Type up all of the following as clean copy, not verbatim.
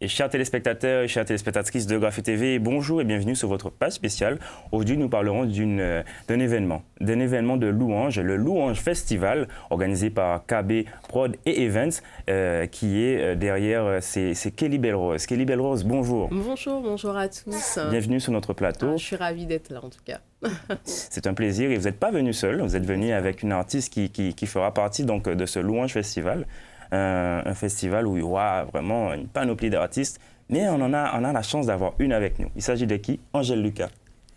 Et chers téléspectateurs et chères téléspectatrices de Graphie TV, bonjour et bienvenue sur votre page spéciale. Aujourd'hui, nous parlerons d'un événement de louange, le Louange Festival, organisé par KB Prod et Events, qui est derrière, c'est Kelly Belle-Rose. Kelly Belle-Rose, bonjour. Bonjour à tous. Bienvenue sur notre plateau. Je suis ravie d'être là en tout cas. C'est un plaisir et vous n'êtes pas venu seul, vous êtes venu avec une artiste qui fera partie donc, de ce Louange Festival. Un festival où il y aura vraiment une panoplie d'artistes, mais on a la chance d'avoir une avec nous. Il s'agit de qui? Angèle Lucas.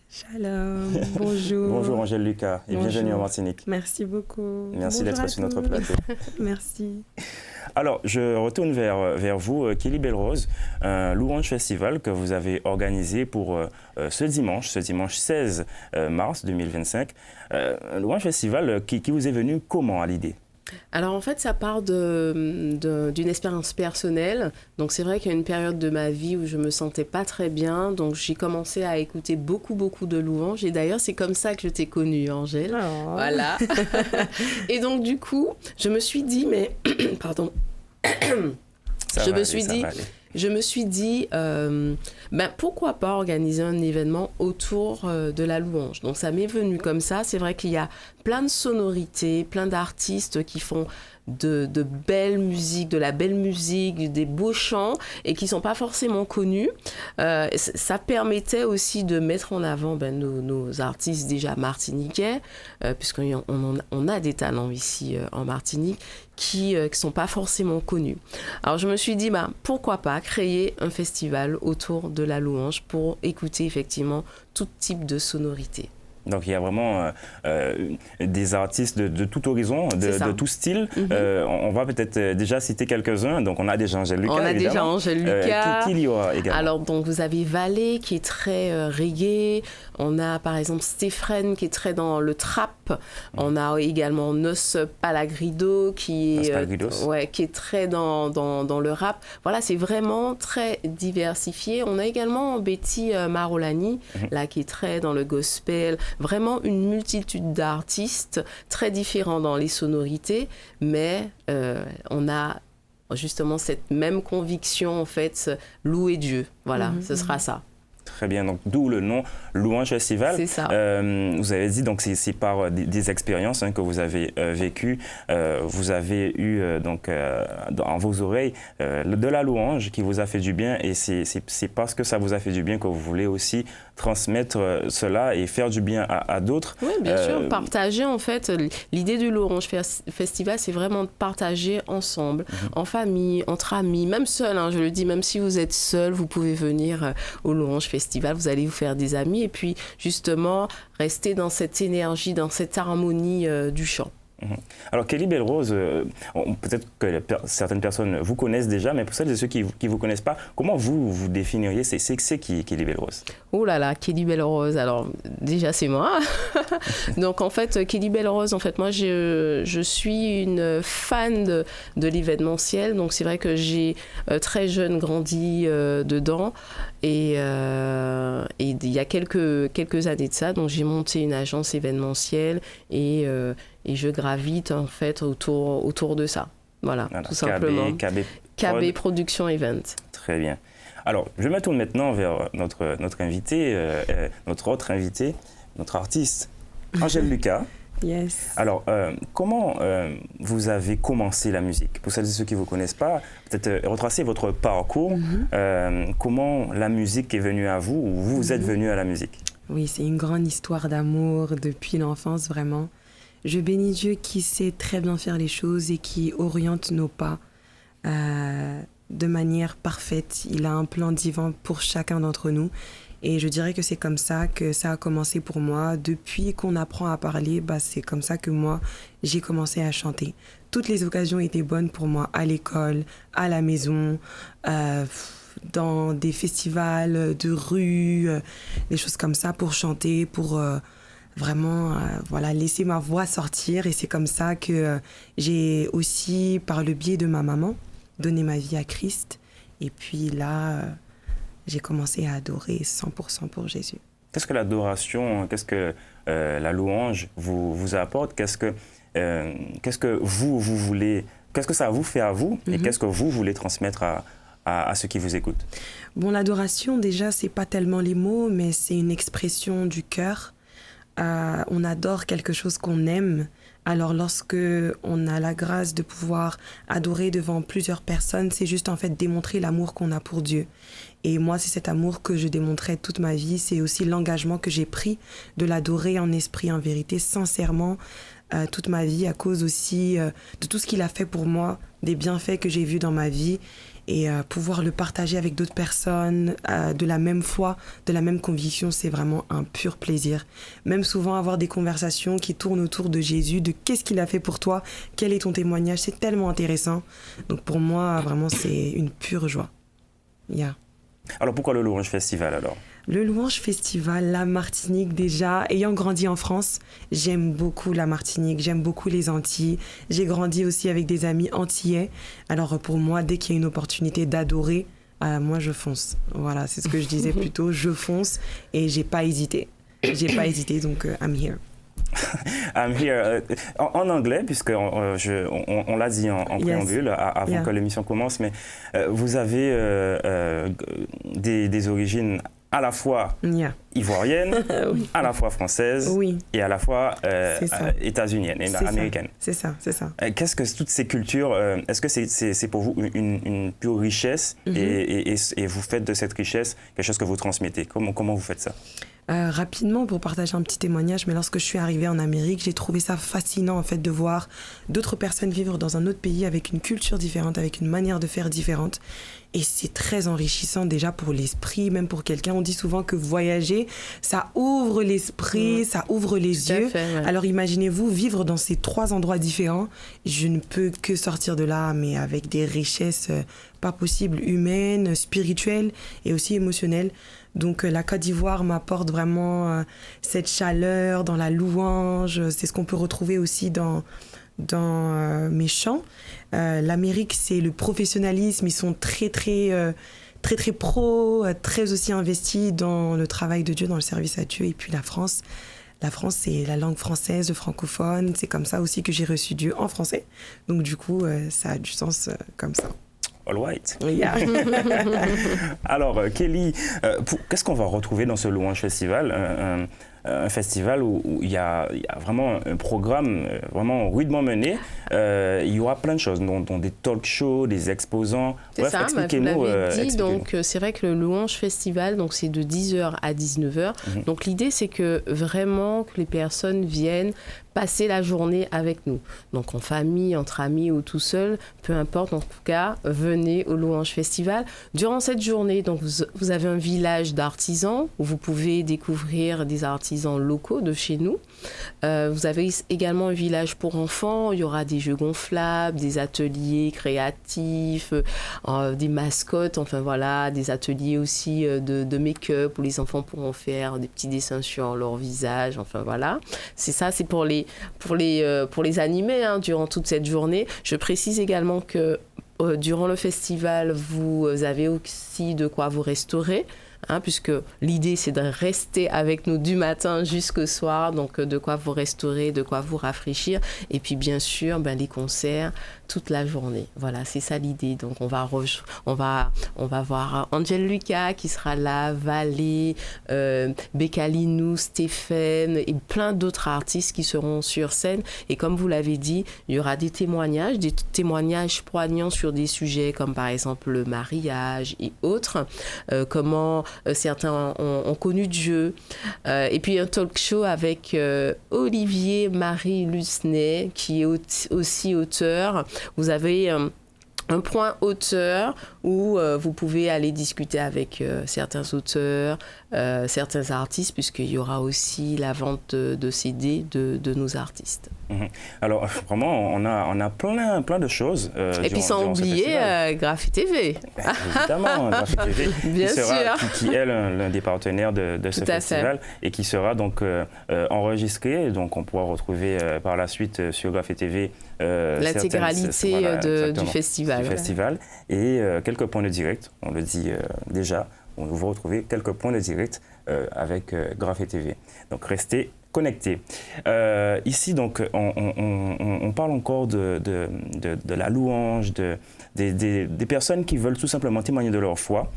Shalom, bonjour. Bonjour Angèle Lucas et Bonjour. bienvenue en Martinique. Merci beaucoup. Merci d'être sur notre plateau. Merci. Alors, je retourne vers vous, Kelly Belle-Rose, un Louange Festival que vous avez organisé pour ce dimanche 16 mars 2025. Un Louange Festival qui vous est venu comment à l'idée? Alors en fait, ça part d'une expérience personnelle. Donc c'est vrai qu'il y a une période de ma vie où je me sentais pas très bien. Donc j'ai commencé à écouter beaucoup de louanges. Et d'ailleurs, c'est comme ça que je t'ai connue, Angèle. Oh. Voilà. Et donc du coup, je me suis dit, pardon. Je me suis dit, pourquoi pas organiser un événement autour de la louange. Donc ça m'est venu comme ça. C'est vrai qu'il y a plein de sonorités, plein d'artistes qui font de belles musiques, de la belle musique, des beaux chants et qui ne sont pas forcément connus. Ça permettait aussi de mettre en avant nos artistes déjà martiniquais, puisqu'on a des talents ici en Martinique qui ne sont pas forcément connus. Alors je me suis dit, pourquoi pas créer un festival autour de la louange pour écouter effectivement tout type de sonorité. Donc il y a vraiment des artistes de tout horizon, de tout style. On va peut-être déjà citer quelques-uns. Donc on a déjà Angèle Lucas. On a évidemment. déjà Angèle Lucas. Qui y aura également? Alors donc vous avez Valé qui est très reggae. On a par exemple Stéphane qui est très dans le trap. On a également Nos Palagrido qui est très dans le rap. Voilà, c'est vraiment très diversifié. On a également Betty Marolani là qui est très dans le gospel. Vraiment une multitude d'artistes très différents dans les sonorités, mais on a justement cette même conviction en fait, louer Dieu. Voilà, ce sera ça. Très bien, donc d'où le nom Louange Festival. C'est ça. Vous avez dit donc c'est par des expériences que vous avez vécues. Vous avez eu donc dans vos oreilles de la louange qui vous a fait du bien et c'est parce que ça vous a fait du bien que vous voulez aussi transmettre cela et faire du bien à d'autres. Oui, bien sûr, partager en fait. L'idée du Louange Festival, c'est vraiment de partager ensemble, en famille, entre amis, même seul. Je le dis, même si vous êtes seul, vous pouvez venir au Louange Festival, vous allez vous faire des amis et puis justement rester dans cette énergie, dans cette harmonie du chant. Alors Kelly Belle-Rose, peut-être que certaines personnes vous connaissent déjà, mais pour celles et ceux qui ne vous connaissent pas, comment vous définiriez c'est qui Kelly Belle-Rose? Oh là là, Kelly Belle-Rose, alors déjà c'est moi. Donc en fait, Kelly Belle-Rose, en fait moi je suis une fan de l'événementiel, donc c'est vrai que j'ai très jeune grandi dedans et il y a quelques années de ça, donc j'ai monté une agence événementielle et je gravite en fait autour de ça. Voilà, tout simplement. KB Production Event. Très bien. Alors, je me tourne maintenant vers notre invité, notre autre invité, notre artiste, Angèle Lucas. Yes. Alors, comment vous avez commencé la musique? Pour celles et ceux qui ne vous connaissent pas, peut-être retracer votre parcours. Comment la musique est venue à vous ou vous êtes venu à la musique? Oui, c'est une grande histoire d'amour depuis l'enfance, vraiment. Je bénis Dieu qui sait très bien faire les choses et qui oriente nos pas de manière parfaite. Il a un plan divin pour chacun d'entre nous. Et je dirais que c'est comme ça que ça a commencé pour moi. Depuis qu'on apprend à parler, c'est comme ça que moi, j'ai commencé à chanter. Toutes les occasions étaient bonnes pour moi, à l'école, à la maison, dans des festivals de rue, des choses comme ça pour chanter, pour vraiment laisser ma voix sortir. Et c'est comme ça que j'ai aussi, par le biais de ma maman, donné ma vie à Christ. Et puis là, j'ai commencé à adorer 100% pour Jésus. Qu'est-ce que l'adoration, qu'est-ce que la louange vous apporte? Qu'est-ce que vous voulez, qu'est-ce que ça vous fait à vous et qu'est-ce que vous voulez transmettre à ceux qui vous écoutent? Bon, l'adoration, déjà, c'est pas tellement les mots, mais c'est une expression du cœur. On adore quelque chose qu'on aime. Alors, lorsque on a la grâce de pouvoir adorer devant plusieurs personnes, c'est juste en fait démontrer l'amour qu'on a pour Dieu. Et moi, c'est cet amour que je démontrais toute ma vie. C'est aussi l'engagement que j'ai pris de l'adorer en esprit, en vérité, sincèrement, toute ma vie, à cause aussi de tout ce qu'il a fait pour moi, des bienfaits que j'ai vus dans ma vie. Et pouvoir le partager avec d'autres personnes de la même foi, de la même conviction, c'est vraiment un pur plaisir. Même souvent avoir des conversations qui tournent autour de Jésus, de qu'est-ce qu'il a fait pour toi, quel est ton témoignage, c'est tellement intéressant. Donc pour moi, vraiment, c'est une pure joie. Yeah. Alors pourquoi le Louange Festival alors? Le Louange Festival, la Martinique déjà, ayant grandi en France, j'aime beaucoup la Martinique, j'aime beaucoup les Antilles. J'ai grandi aussi avec des amis antillais. Alors pour moi, dès qu'il y a une opportunité d'adorer, moi je fonce. Voilà, c'est ce que je disais plus tôt, je fonce et j'ai pas hésité. J'ai pas hésité, donc I'm here. I'm here. En anglais, puisqu'on l'a dit en préambule avant que l'émission commence, mais vous avez des origines à la fois ivoirienne, oui. À la fois française, oui. Et à la fois états-unienne et américaine. C'est ça, c'est ça. Qu'est-ce que toutes ces cultures, est-ce que c'est pour vous une pure richesse et vous faites de cette richesse quelque chose que vous transmettez? Comment vous faites ça? Rapidement, pour partager un petit témoignage, mais lorsque je suis arrivée en Amérique, j'ai trouvé ça fascinant en fait de voir d'autres personnes vivre dans un autre pays avec une culture différente, avec une manière de faire différente. Et c'est très enrichissant déjà pour l'esprit, même pour quelqu'un. On dit souvent que voyager, ça ouvre l'esprit, ça ouvre les yeux. Fait, ouais. Alors imaginez-vous vivre dans ces 3 endroits différents. Je ne peux que sortir de là, mais avec des richesses pas possibles, humaines, spirituelles et aussi émotionnelles. Donc la Côte d'Ivoire m'apporte vraiment cette chaleur dans la louange. C'est ce qu'on peut retrouver aussi dans mes chants. L'Amérique, c'est le professionnalisme. Ils sont très pros, très aussi investis dans le travail de Dieu, dans le service à Dieu. Et puis la France, c'est la langue française, le francophone. C'est comme ça aussi que j'ai reçu Dieu en français. Donc du coup, ça a du sens comme ça. All right. Yeah. Alors, Kelly, qu'est-ce qu'on va retrouver dans ce Louange Festival? Un festival où il y a vraiment un programme vraiment rudement mené. Il y aura plein de choses, dont des talk shows, des exposants. Bref, ça, expliquez-nous. Vous l'avez dit, donc c'est vrai que le Louange Festival, donc c'est de 10h à 19h. Donc l'idée, c'est que vraiment que les personnes viennent passer la journée avec nous. Donc en famille, entre amis ou tout seul, peu importe, en tout cas, venez au Louange Festival. Durant cette journée, donc vous avez un village d'artisans où vous pouvez découvrir des artisans locaux de chez nous. Vous avez également un village pour enfants. Il y aura des jeux gonflables, des ateliers créatifs, des mascottes, enfin voilà, des ateliers aussi de make-up où les enfants pourront faire des petits dessins sur leur visage, enfin voilà. C'est ça, c'est pour les animer durant toute cette journée. Je précise également que durant le festival, vous avez aussi de quoi vous restaurer. Puisque l'idée, c'est de rester avec nous du matin jusqu'au soir, donc de quoi vous restaurer, de quoi vous rafraîchir, et puis bien sûr, les concerts toute la journée. Voilà, c'est ça l'idée. Donc on va voir Angel Lucas qui sera là, Valé, Bekalinou, Stéphane et plein d'autres artistes qui seront sur scène. Et comme vous l'avez dit, il y aura des témoignages poignants sur des sujets comme par exemple le mariage et autres, comment certains ont connu Dieu. Et puis un talk show avec Olivier Marie Lusnet qui est aussi auteur. Vous avez un point auteur où vous pouvez aller discuter avec certains auteurs, certains artistes, puisqu'il y aura aussi la vente de CD de nos artistes. Alors vraiment, on a plein de choses. Et puis sans oublier Graphi TV. Évidemment, Graphi TV, bien sûr. Qui est l'un des partenaires de ce festival et qui sera donc enregistré. Donc on pourra retrouver par la suite sur Graphi TV l'intégralité du festival. Et quelques points de direct, on le dit déjà. On vous retrouvez quelques points de direct avec Graphé TV. Donc restez connectés. Ici, donc, on parle encore de la louange, des personnes qui veulent tout simplement témoigner de leur foi.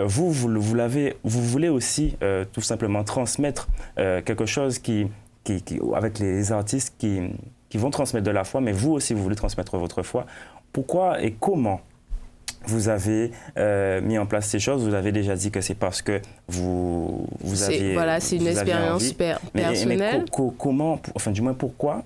Vous voulez aussi tout simplement transmettre quelque chose avec les artistes qui vont transmettre de la foi, mais vous aussi, vous voulez transmettre votre foi. Pourquoi et comment vous avez mis en place ces choses? Vous avez déjà dit que c'est parce que vous aviez Voilà, c'est une expérience personnelle. Mais comment, enfin du moins pourquoi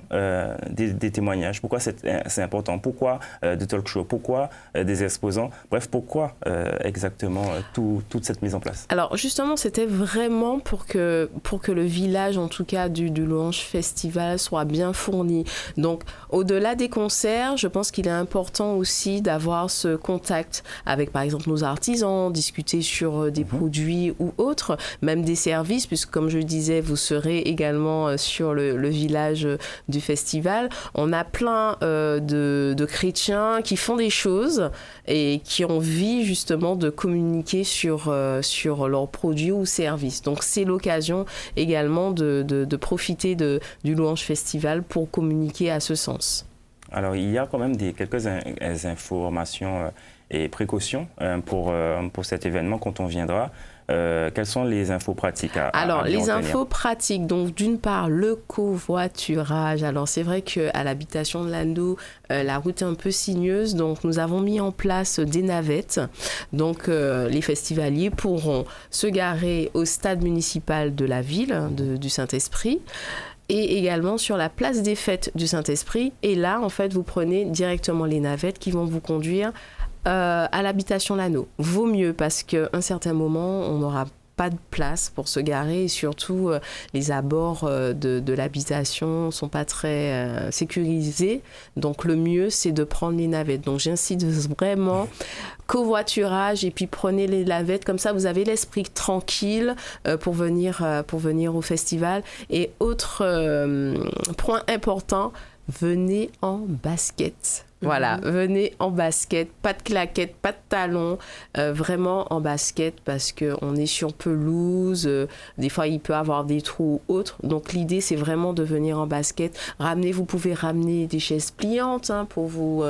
des témoignages? Pourquoi c'est important? Pourquoi des talk shows? Pourquoi des exposants? Bref, pourquoi exactement toute cette mise en place? Alors justement, c'était vraiment pour que le village, en tout cas du Louange Festival, soit bien fourni. Donc au-delà des concerts, je pense qu'il est important aussi d'avoir ce contact avec par exemple nos artisans, discuter sur des produits ou autres, même des services, puisque comme je le disais, vous serez également sur le village du festival. On a plein de chrétiens qui font des choses et qui ont envie justement de communiquer sur leurs produits ou services. Donc c'est l'occasion également de profiter du Louange Festival pour communiquer à ce sens. Alors il y a quand même quelques informations et précautions pour cet événement quand on viendra. Quelles sont les infos pratiques Alors, les infos pratiques, donc d'une part, le covoiturage. Alors, c'est vrai qu'à l'habitation de l'Anneau, la route est un peu sinueuse, donc nous avons mis en place des navettes. Donc, les festivaliers pourront se garer au stade municipal de la ville, du Saint-Esprit, et également sur la place des fêtes du Saint-Esprit. Et là, en fait, vous prenez directement les navettes qui vont vous conduire à l'habitation L'Anneau. Vaut mieux parce qu'à un certain moment, on n'aura pas de place pour se garer et surtout les abords de l'habitation ne sont pas très sécurisés. Donc le mieux, c'est de prendre les navettes. Donc j'incite vraiment covoiturage et puis prenez les navettes. Comme ça, vous avez l'esprit tranquille pour venir au festival. Et autre point important, venez en basket. Voilà, venez en basket, pas de claquettes, pas de talons, vraiment en basket parce qu'on est sur pelouse, des fois il peut y avoir des trous ou autres. Donc l'idée c'est vraiment de venir en basket. Vous pouvez ramener des chaises pliantes pour vous,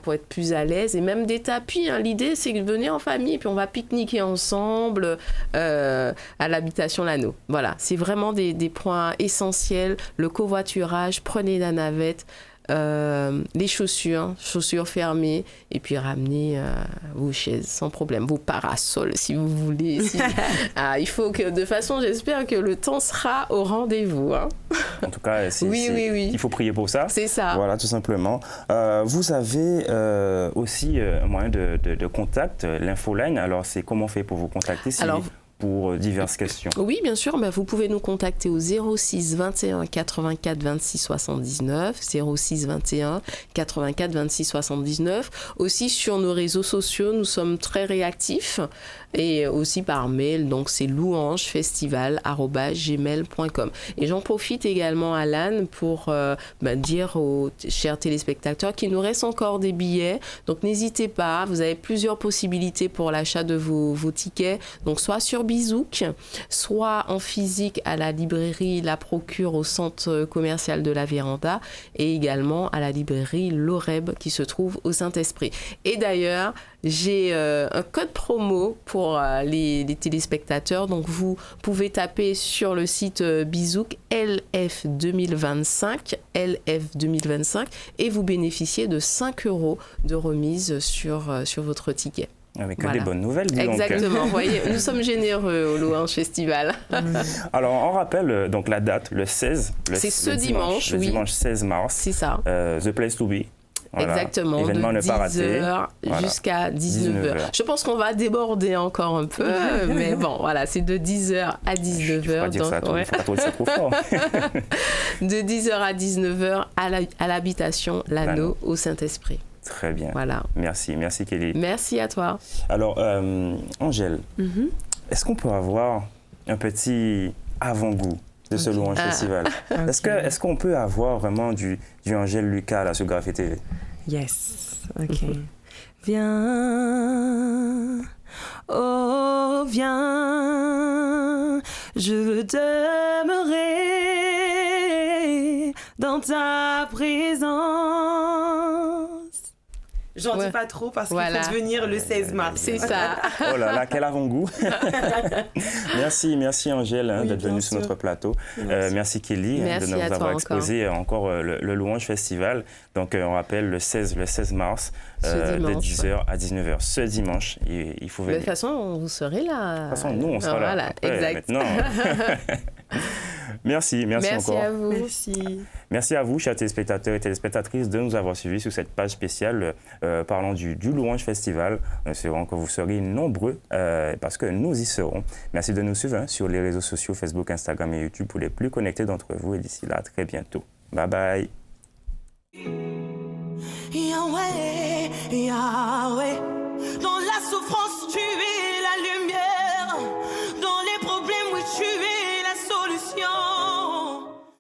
pour être plus à l'aise et même des tapis. L'idée c'est de venir en famille et puis on va pique-niquer ensemble à l'habitation L'Anneau. Voilà, c'est vraiment des points essentiels. Le covoiturage, prenez la navette. Les chaussures fermées et puis ramenez vos chaises sans problème, vos parasols si vous voulez. Il faut que de façon, j'espère que le temps sera au rendez-vous. En tout cas, oui. Il faut prier pour ça. C'est ça. Voilà, tout simplement. Vous avez aussi un moyen de contact, l'infoline. Alors, c'est comment on fait pour vous contacter pour diverses questions? Oui, bien sûr. Vous pouvez nous contacter au 06 21 84 26 79, 06 21 84 26 79. Aussi sur nos réseaux sociaux, nous sommes très réactifs et aussi par mail. Donc c'est louangefestival@gmail.com. Et j'en profite également, Alan, pour dire aux chers téléspectateurs qu'il nous reste encore des billets. Donc n'hésitez pas. Vous avez plusieurs possibilités pour l'achat de vos tickets. Donc soit sur Bizouk, soit en physique à la librairie La Procure au centre commercial de la Véranda et également à la librairie L'Oreb qui se trouve au Saint-Esprit. Et d'ailleurs, j'ai un code promo pour les téléspectateurs. Donc vous pouvez taper sur le site Bizouk LF 2025 et vous bénéficiez de 5 € de remise sur votre ticket. Avec des bonnes nouvelles, dis donc. Exactement, vous voyez, nous sommes généreux au Louange Festival. Alors, on rappelle donc la date, le 16. C'est ce dimanche, le dimanche 16 mars. C'est ça. The Place to Be. Voilà. Exactement, Événement de ne pas rater. 10h jusqu'à 19h. Je pense qu'on va déborder encore un peu, mais bon, voilà, c'est de 10h à 19h. Il ne faut pas dire ça, faut pas trop dire ça trop fort. De 10h à 19h à l'habitation L'Anneau au Saint-Esprit. Très bien. Voilà. Merci Kelly. Merci à toi. Alors, Angèle, est-ce qu'on peut avoir un petit avant-goût de ce Louange Festival? Est-ce qu'on peut avoir vraiment du Angèle Lucas là, sur Graphé TV? Yes, ok. Viens, oh viens, je veux demeurer dans ta présence. J'en dis pas trop parce qu'il faut venir le 16 mars. C'est ça. Oh là là, quel avant-goût. Merci Angèle d'être venue sur notre plateau. Merci Kelly de nous avoir exposé encore le Louange Festival. Donc on rappelle le 16 mars de 10h à 19h. Ce dimanche, il faut venir. De toute façon, vous serez là. De toute façon, nous, on sera là. Voilà, exact. Maintenant. Merci encore. Merci à vous. Merci à vous, chers téléspectateurs et téléspectatrices, de nous avoir suivis sur cette page spéciale parlant du Louange Festival. Nous espérons que vous serez nombreux parce que nous y serons. Merci de nous suivre sur les réseaux sociaux Facebook, Instagram et YouTube pour les plus connectés d'entre vous. Et d'ici là, à très bientôt. Bye bye. Yahweh, Yahweh, dans la souffrance tu es